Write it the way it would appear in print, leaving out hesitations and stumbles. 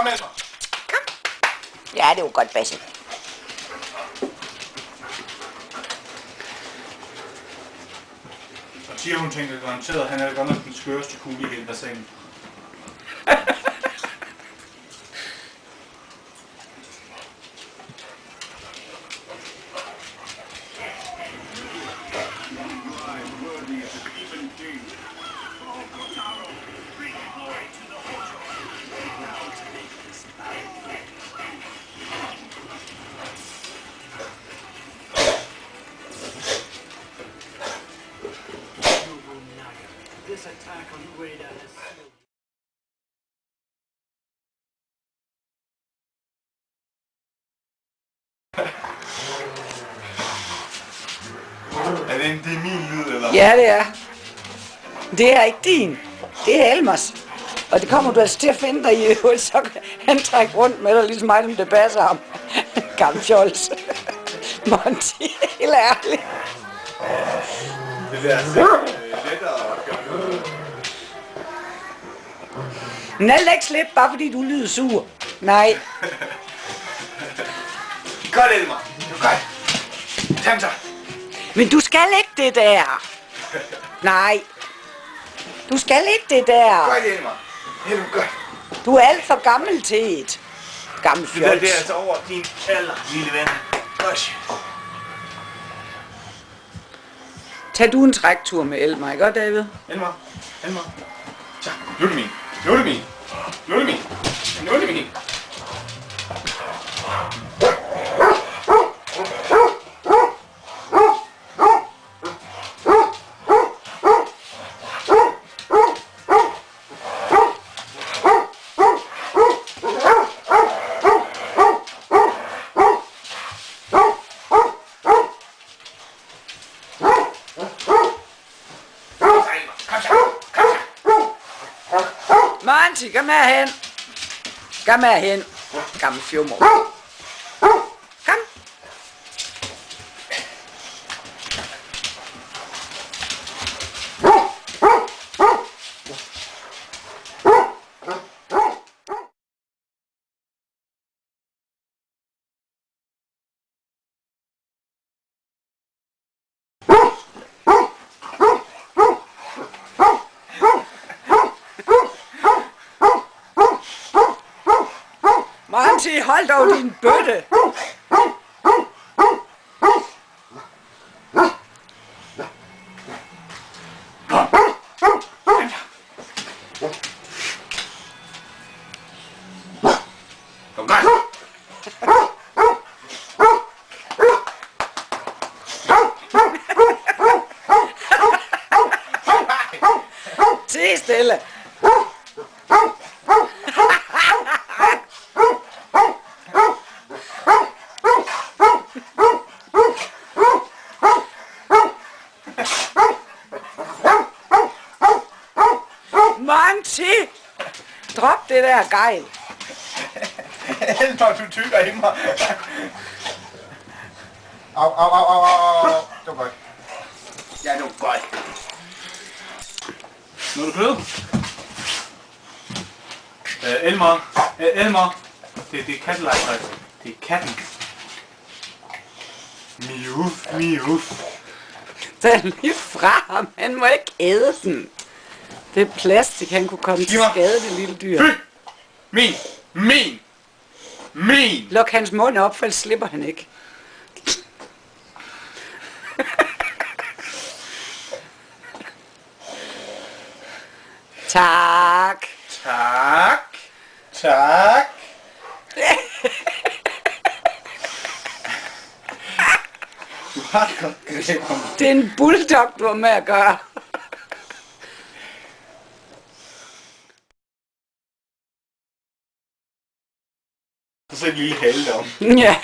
Kom, Elmer. Kom. Ja, det var godt, Basse. Og Tia, hun tænker garanteret, at han er godt nok den skøreste kugle i hele bassinet. This attack on Ueda has sealed. Er det min lyd, eller? Ja, det er. Det er ikke din. Det er Elmers. Og det kommer du altså til at finde dig i øvrigt, så kan han trække rundt med dig, ligesom mig, om det passer ham. Gammel fjols. Monty, helt ærligt. Det er altså lettere at gøre. Men alt ikke slippe, bare fordi du lyder sur. Nej. Godt, Elmer. Det er godt. Tag så. Men du skal ikke det der. Nej. Du skal ikke det der. Godt, Elmer. Det er godt. Du er alt for gammel til et. Gammel fjols. Det er altså over din alder, lille ven. Godt. Tag du en træktur med Elmer, ikke godt, David? Elmer. Så, nu er det min. Nu er det min. Nu er det min. Nu er det min. Monty, kom herhen. Kom herhen. Gammel fjummer. Kom. Monty, hold dog din bøtte. Kom godt. Se stille. Monty! Drop det der gejl. Elmer, du tykker i mig. Au. Det var godt. Ja, det var godt. Nu er du blevet. Elmer. Det er kattelejstræk. Det er katten. Miu. Tag lige fra ham. Han må ikke æde den. Det er plastik. Han kunne komme til skade, det lille dyr. Fy! Min! Luk hans mund op, for ellers slipper han ikke. Tak. Du har det godt greb om det. Det er en bulldog, du har med at gøre. Så er det lille hale om. Ja.